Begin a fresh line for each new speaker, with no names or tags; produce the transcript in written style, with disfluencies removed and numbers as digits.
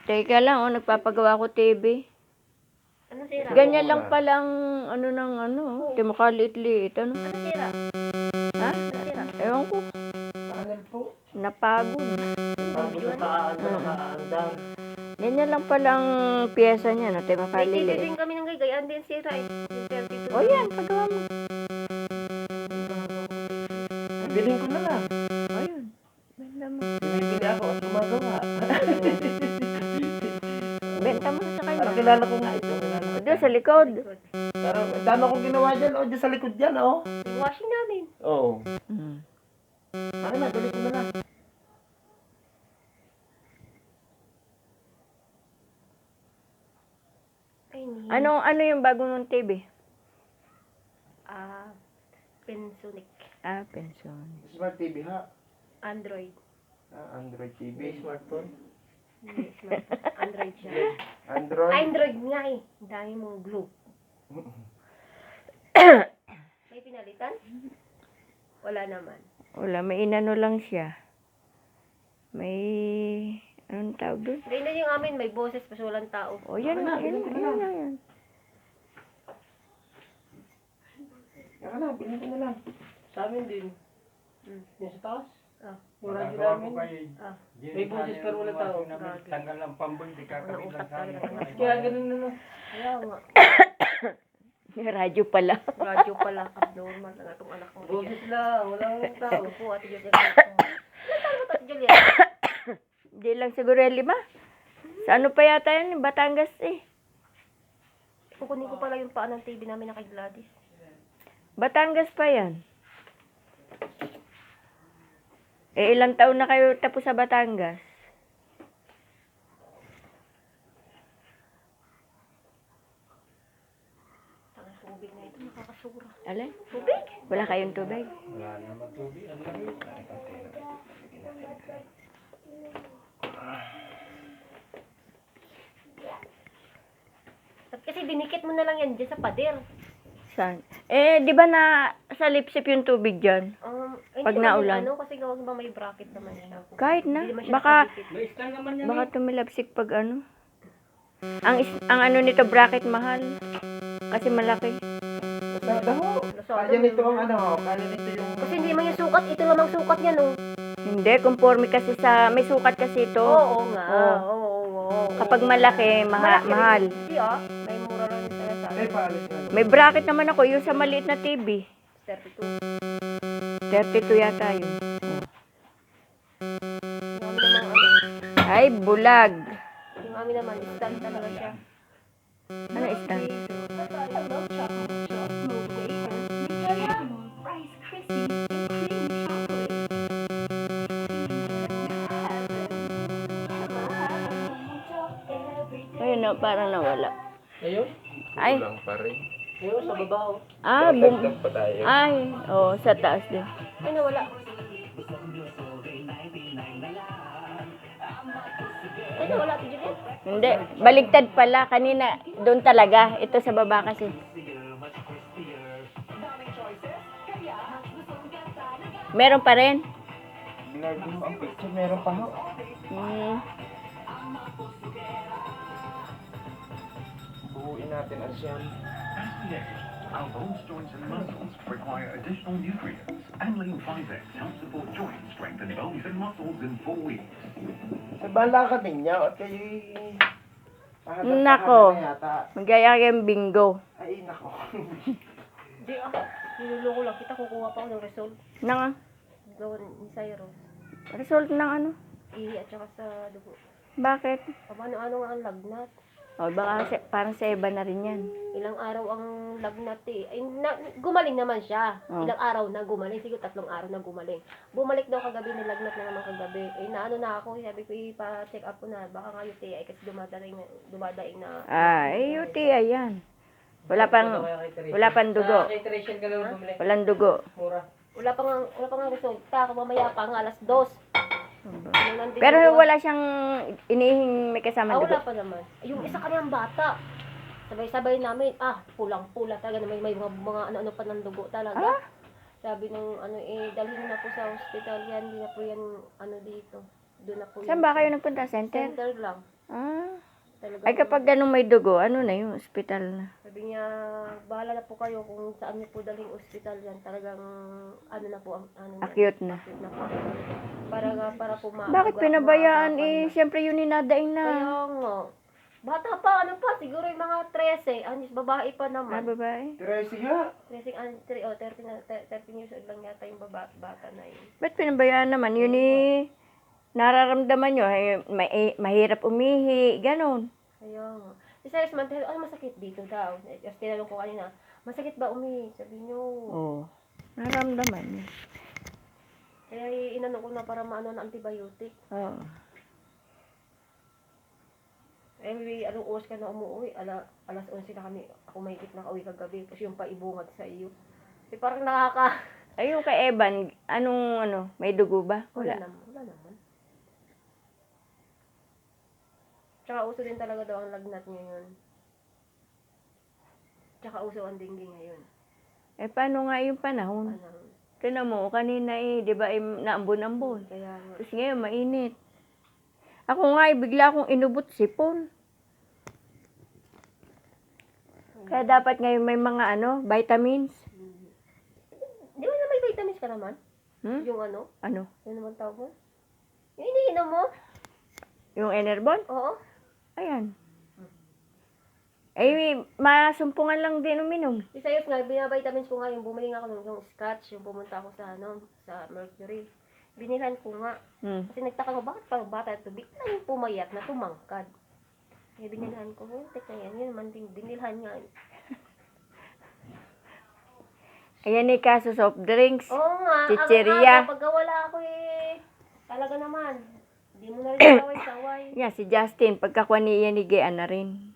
Teka lang, oh, nagpapagawa ko TV.
Ano sira?
Ganyan lang palang ano ng ano, timakaliit-liit. Ano?
Ano sira?
Ha?
Ano sira?
Ewan ko,
Panel po.
napagod.
Bago sa nakaandar.
Ganyan lang palang pyesa niya, no,
May TV
timakaliit.
din kami ng gayaan din sira eh. Yung 32.
O yan, pagawa mo.
Bilhin ko na lang.
O yun. Benta mo.
Binibili ako at gumagawa.
Benta mo na sa
Parang
kanya.
kilala ko nga ito. Kilala ko.
Doon sa likod.
Pero ang dami akong ginawa dyan. O, dyan sa likod dyan, oh.
Yung washing namin.
Oo.
Hmm.
Ano na, bili ko na lang.
Ay, ni.
Ano yung bago mong TV?
Pensonic.
Pension.
Smart TV, ha?
Android.
Android TV. Smartphone.
Hindi, smart. Android siya.
Android.
Android nga eh. Ang dami mong glue. May pinalitan? Wala naman.
Wala, may inano lang siya. May, anong tawag doon?
Ganyan yung amin, may boses pa walang tao.
O yan na, yan na, yan.
Yan ka na, bilhin ko na lang. Sa amin din. Yan sa taas.
Ah.
Yung radyo
Nagawa ko
namin.
kay
Ah.
May boses pero wala tao.
Tanggal ng pamboy, di kakabit lang sa amin.
Kaya ganun na lang.
Kaya nga.
May radyo pala.
Radyo pala. Abnormal na itong anak ko.
Boses lang, walang tao.
Tao po, Ate Juliet. Ilan taon mo, Ate Juliet?
Hindi lang siguro 5. Sa ano pa yata yan? Batangas eh.
Kukunin ko pala yung paa ng TV namin na kay Gladys.
Batangas pa yan. Eh, ilang taon na kayo tapos sa Batangas?
Ang tubig na ito, nakakasura.
Alay?
Tubig?
Wala kayong tubig?
Wala naman tubig, ang lamig.
At kasi dinikit mo na lang yan dyan sa pader.
Saan? Eh, di ba na sa lipsip yung tubig dyan? Pag
hindi naman
naulan.
Ano, kasi gawag ba may bracket naman siya.
Kahit na.
Hindi naman siya
Baka,
nakadikit.
May stand naman yan.
baka tumilapsik pag ano. Ang ano nito, bracket mahal. Kasi malaki.
Lasada ho. Kaya nito ang ano, kaya nito yung...
Kasi hindi man yung sukat, ito lamang sukat niya, no?
Hindi, conforme kasi sa, may sukat kasi ito.
Oo nga.
Oo.
Oo.
Kapag malaki, mahal.
Hindi may mura lang yung sa
Ay, paalis na.
May bracket naman ako, yung sa maliit na TV.
32.
32 yata yun.
Yung amin naman, ano,
Ay, bulag.
yung amin naman, stand talaga siya.
Ano stand? Ayun na, parang nawala.
Ayun.
Ay,
Kulang pa rin.
Ayun, sa baba ho.
Dagdag pa tayo.
ay, oh, sa taas din.
Ay, nawala. Ay, nawala, Ate Juliet.
Hindi, baligtad pala. Kanina, doon talaga. Ito sa baba kasi. Meron pa rin.
Blurred mo ang picture, meron pa ho.
Buuin natin ang siyam.
Our bones, joints, and muscles require additional nutrients, and Lean 5X helps support joint strength and bones and muscles in 4 weeks.
Sa bala ka din niya, at kayo
Nako.
na yata.
Magaya kayong bingo.
Ay, nako.
Hindi niluloko lang kita, kukuha pa ako ng result.
Nang,
Gawin ni Cyrus.
result ng ano?
Ihi at saka sa dugo.
Bakit?
Ano nga ang lagnat.
O, baka parang sa iba na rin yan.
Ilang araw ang lagnat eh. Ay, gumaling naman siya.
Oh.
Ilang araw na gumaling. Siguro 3 araw na gumaling. Bumalik daw kagabi, nilagnat na naman kagabi. Eh, naano na ako. Sabi ko, ipa-check up ko na. Baka nga UTI kasi dumadaing na.
UTI yan. Wala pang dugo.
Kay Tracian ka lang bumili.
Walang dugo.
Mura.
Wala pa nga resulta. Kung mamaya pa nga 2:00.
Pero wala siyang inihing may kasama dugo.
Wala pa naman. Yung isa kanyang bata. Sabay-sabay namin, pulang-pula talaga na may mga ano-ano pa ng dugo talaga. Sabi nung dalhin na po sa hospital yan, hindi na po yan dito. Doon na po.
Saan ba kayo nagpunta? Center?
Center lang.
Ah.
Talaga.
Ay, kapag ganun may dugo, ano na yung ospital na?
Sabi niya, bahala na po kayo kung saan niyo po daling ospital yan. Talagang, ano na po, ang ano yan.
Acute na.
Acute na po. Para po
Bakit pinabayaan eh? Siyempre yun ninadaing na.
Kaya nga. Bata pa, ano pa, siguro yung mga 13, anis, babae pa
Ah,
naman.
babae.
13 nga.
13 years old lang yata yung bata na yun.
Ba't pinabayaan naman? Yun eh, nararamdaman nyo, mahirap umihi, ganun.
Kaya nga. Si Cyrus man, ano masakit dito daw? Tapos tinanong ko kanina, masakit ba umihi? Sabi niyo,
Oo. Nararamdaman niya.
kaya inano ko na para maano na antibiotic.
Oo.
Eh, anong oras ka na umuwi? Alas 11 na kami. Ako mahigit na kauwi kagabi. Kasi yung paibungad sa iyo. Eh, parang nakaka...
Ayun kay Evan, may dugo ba?
Wala
Wala.
naman. Wala naman. Tsaka uso din talaga daw ang lagnat ngayon. Tsaka uso ang dengue ngayon.
Eh, paano nga yung panahon?
Ano,
Tinan mo, kanina di ba, naambon-ambon.
kaya nga.
Tapos ngayon, mainit. Ako nga, bigla akong inubot sipon. Kaya dapat ngayon may mga vitamins.
Di ba na may vitamins ka naman?
Hmm?
Yung ano?
Ano?
Yung naman tawag mo? Yung iniinom mo?
Yung Enerbon?
Oo.
Ayan. Eh, masumpungan lang din uminom.
Si Sayos nga, binavitamins ko nga yung bumili nga ako ng scotch, yung pumunta ako sa sa Mercury. Binilhan ko nga. Kasi nagtaka ko, bakit pang bata ito? Bigla yung pumayat na tumangkad. Kaya binilhan ko, tek na yan, yun naman din, binilhan nga.
Ayan eh, kaso soft drinks.
Oo nga,
Chicheria.
pagka wala ako talaga naman, hindi mo na rin saway-saway.
Yan, si Justin, pagkakuha niya ni Gian na rin.